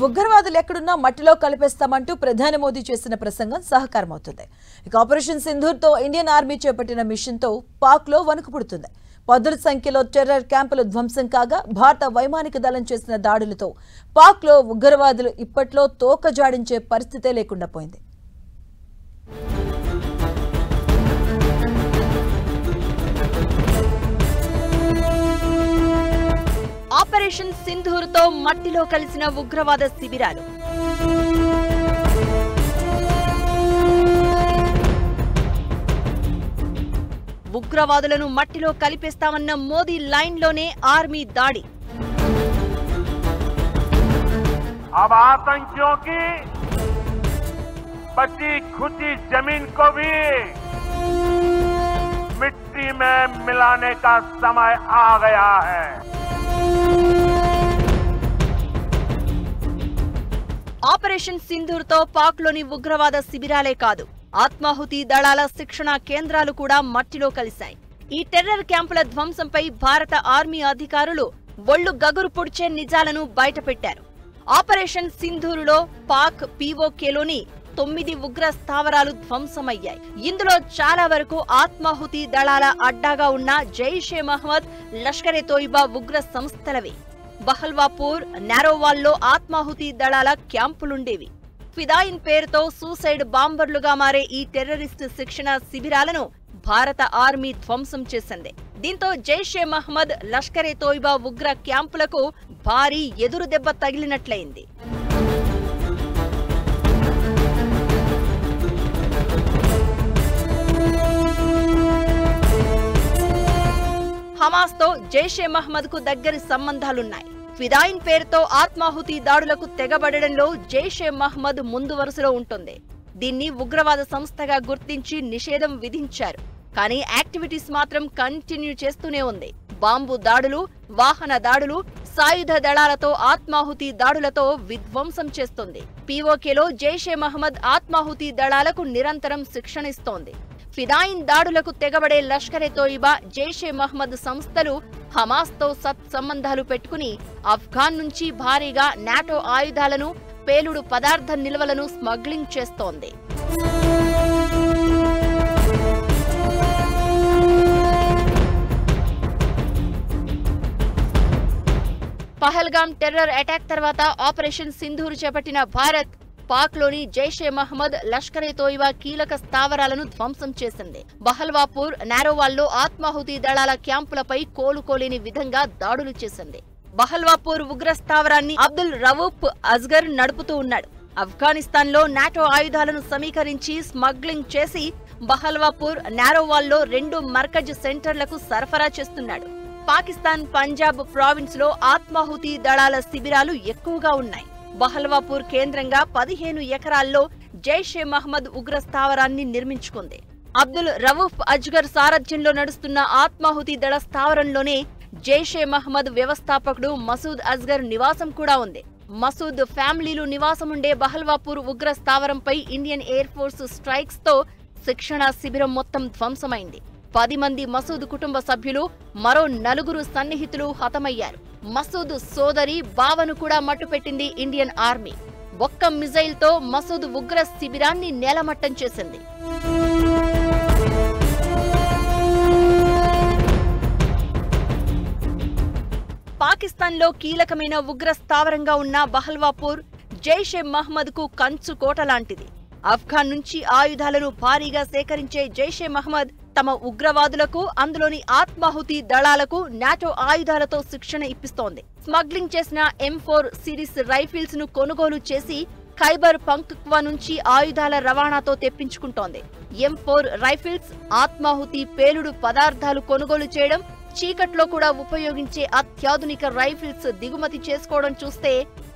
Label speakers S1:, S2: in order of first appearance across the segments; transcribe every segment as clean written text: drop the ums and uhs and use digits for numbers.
S1: ఉగ్రవాదులు ఎక్కడున్నా మట్టిలో కలిపేస్తామంటూ ప్రధాని మోదీ చేసిన ప్రసంగం సహకారమవుతుంది. ఇక ఆపరేషన్ సింధూర్తో ఇండియన్ ఆర్మీ చేపట్టిన మిషన్తో పాక్లో వణుకు పుడుతుంది. పదుల సంఖ్యలో టెర్రర్ క్యాంపులు ధ్వంసం కాగా భారత వైమానిక దళం చేసిన దాడులతో పాక్లో ఉగ్రవాదులు ఇప్పట్లో తోక జాడించే పరిస్థితే లేకుండా పోయింది.
S2: ఆపరేషన్ సింధూర్తో మట్టిలో కలిసిన ఉగ్రవాద శిబిరాలు. ఉగ్రవాదులను మట్టిలో కలిపేస్తామన్న మోదీ లైన్లోనే ఆర్మీ దాడి.
S3: अब आतंकियों की बची खुची जमीन को भी मिट्टी में मिलाने का समय आ गया है.
S2: ఆపరేషన్ సింధూర్తో పాక్లోని ఉగ్రవాద శిబిరాలే కాదు, ఆత్మాహుతి దళాల శిక్షణ కేంద్రాలు కూడా మట్టిలో కలిశాయి. ఈ టెర్రర్ క్యాంపుల ధ్వంసంపై భారత ఆర్మీ అధికారులు ఒళ్లు గగురు పొడిచే నిజాలను బయటపెట్టారు. ఆపరేషన్ సింధూరులో పాక్ పీఓకేలోని 9 ఉగ్ర స్థావరాలు ధ్వంసమయ్యాయి. ఇందులో చాలా వరకు ఆత్మాహుతి దళాల అడ్డాగా ఉన్న జైషే మహ్మద్, లష్కరే తోయిబా ఉగ్ర సంస్థలవే. బహల్వాపూర్, నారోవాల్లో ఆత్మాహుతి దళాల క్యాంపులుండేవి. ఫిదాయిన్ పేరుతో సూసైడ్ బాంబర్లుగా మారే ఈ టెర్రరిస్టు శిక్షణ శిబిరాలను భారత ఆర్మీ ధ్వంసం చేసింది. దీంతో జైషే మహ్మద్, లష్కరే తోయిబా ఉగ్ర క్యాంపులకు భారీ ఎదురు దెబ్బ తగిలినట్లయింది. హమాస్తో జైషే మహ్మద్ కు దగ్గరి సంబంధాలున్నాయి. ఫిదాయిన్ పేరుతో ఆత్మాహుతి దాడులకు తెగబడడంలో జైషే మహ్మద్ ముందు వరుసలో ఉంటుంది. దీన్ని ఉగ్రవాద సంస్థగా గుర్తించి నిషేధం విధించారు. కానీ యాక్టివిటీస్ మాత్రం కంటిన్యూ చేస్తూనే ఉంది. బాంబు దాడులు, వాహన దాడులు, సాయుధ దళాలతో ఆత్మాహుతి దాడులతో విధ్వంసం చేస్తుంది. పీఓకేలో జైషే మహ్మద్ ఆత్మాహుతి దళాలకు నిరంతరం శిక్షణ ఇస్తోంది. ఫిదాయిన్ దాడులకు తెగబడే లష్కరే తోయిబా, జైషే మహ్మద్ సంస్థలు హమాస్తో సత్సంబంధాలు పెట్టుకుని ఆఫ్ఘాన్ నుంచి భారీగా నాటో ఆయుధాలను, పేలుడు పదార్థ నిల్వలను స్మగ్లింగ్ చేస్తోంది. పహల్గామ్ టెర్రర్ అటాక్ తర్వాత ఆపరేషన్ సింధూర్ చేపట్టిన భారత్ పాక్లోని జైషే మహ్మద్, లష్కరే తోయిబా కీలక స్థావరాలను ధ్వంసం చేసింది. బహల్వాపూర్, నారోవాల్లో ఆత్మాహుతి దళాల క్యాంపులపై కోలుకోలేని విధంగా దాడులు చేసింది. బహల్వాపూర్ ఉగ్ర స్థావరాన్ని అబ్దుల్ రవూఫ్ అజ్గర్ నడుపుతూ ఉన్నాడు. ఆఫ్ఘనిస్తాన్లో నాటో ఆయుధాలను సమీకరించి స్మగ్లింగ్ చేసి బహల్వాపూర్, నారోవాల్లో 2 మర్కజ్ సెంటర్లకు సరఫరా చేస్తున్నాడు. పాకిస్తాన్ పంజాబ్ ప్రావిన్స్ లో ఆత్మాహుతి దళాల శిబిరాలు ఎక్కువగా ఉన్నాయి. బహల్వాపూర్ కేంద్రంగా 15 ఎకరాల్లో జైషే మహ్మద్ ఉగ్ర స్థావరాన్ని నిర్మించుకుంది. అబ్దుల్ రవూఫ్ అజ్గర్ సారథ్యంలో నడుస్తున్న ఆత్మాహుతి దళ స్థావరంలోనే జైషే మహ్మద్ వ్యవస్థాపకుడు మసూద్ అజ్గర్ నివాసం కూడా ఉంది. మసూద్ ఫ్యామిలీలు నివాసముండే బహల్వాపూర్ ఉగ్ర స్థావరంపై ఇండియన్ ఎయిర్ ఫోర్స్ స్ట్రైక్స్ తో శిక్షణ శిబిరం మొత్తం ధ్వంసమైంది. 10 మంది మసూద్ కుటుంబ సభ్యులు, మరో 4 సన్నిహితులు హతమయ్యారు. మసూద్ సోదరి, బావను కూడా మట్టుపెట్టింది ఇండియన్ ఆర్మీ. ఒక్క మిజైల్ తో మసూద్ ఉగ్ర శిబిరాన్ని నేలమట్టం చేసింది. పాకిస్తాన్లో కీలకమైన ఉగ్ర స్థావరంగా ఉన్న బహల్వాపూర్ జైషే మహ్మద్ కు కంచు కోట లాంటిది. ఆఫ్ఘాన్ నుంచి ఆయుధాలను భారీగా సేకరించే జైషే మహ్మద్ తమ ఉగ్రవాదులకు, అందులోని ఆత్మాహుతి దళాలకు నాటో ఆయుధాలతో శిక్షణ ఇప్పిస్తోంది. స్మగ్లింగ్ చేసిన M4 సిరీస్ రైఫిల్స్ ను కొనుగోలు చేసి ఖైబర్ పంక్తుక్వా నుంచి ఆయుధాల రవాణాతో తెప్పించుకుంటోంది. M4 రైఫిల్స్, ఆత్మాహుతి పేలుడు పదార్థాలు కొనుగోలు చేయడం, చీకట్లో కూడా ఉపయోగించే అత్యాధునిక రైఫిల్స్ దిగుమతి చేసుకోవడం చూస్తే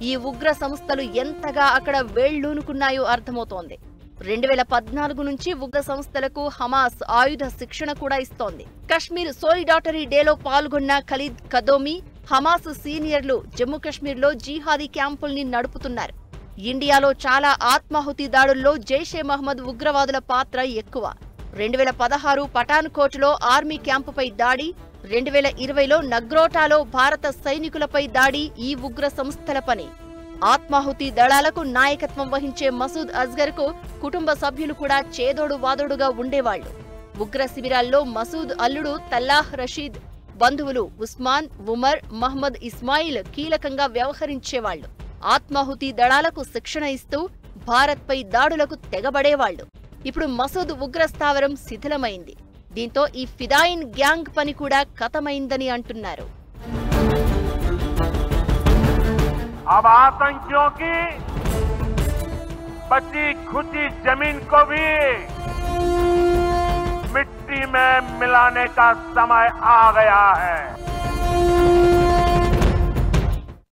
S2: ఈ ఉగ్ర సంస్థలు ఎంతగా అక్కడ వేళ్లూనుకున్నాయో అర్థమవుతోంది. 2014 నుంచి ఉగ్ర సంస్థలకు హమాస్ ఆయుధ శిక్షణ కూడా ఇస్తోంది. కశ్మీర్ సోలిడాటరీ డేలో పాల్గొన్న ఖలీద్ కదోమి, హమాస్ సీనియర్లు జమ్మూ కశ్మీర్లో జిహాదీ క్యాంపుల్ని నడుపుతున్నారు. ఇండియాలో చాలా ఆత్మాహుతి దాడుల్లో జైషే మహ్మద్ ఉగ్రవాదుల పాత్ర ఎక్కువ. 2016 పఠాన్కోట్లో ఆర్మీ క్యాంపుపై దాడి, 2020లో నగ్రోటాలో భారత సైనికులపై దాడి ఈ ఉగ్ర సంస్థల పని. ఆత్మాహుతి దళాలకు నాయకత్వం వహించే మసూద్ అజ్గర్ కు కుటుంబ సభ్యులు కూడా చేదోడు వాదోడుగా ఉండేవాళ్లు. ఉగ్ర శిబిరాల్లో మసూద్ అల్లుడు తల్లాహ్ రషీద్, బంధువులు ఉస్మాన్, ఉమర్, మహ్మద్ ఇస్మాయిల్ కీలకంగా వ్యవహరించేవాళ్లు. ఆత్మాహుతి దళాలకు శిక్షణ ఇస్తూ భారత్పై దాడులకు తెగబడేవాళ్లు. ఇప్పుడు మసూద్ ఉగ్ర స్థావరం శిథిలమైంది. దీంతో ఈ ఫిదాయిన్ గ్యాంగ్ పని కూడా ఖతమైందని అంటున్నారు.
S3: अब आतंकियों की बची खुची जमीन को भी मिट्टी में मिलाने का समय आ गया है।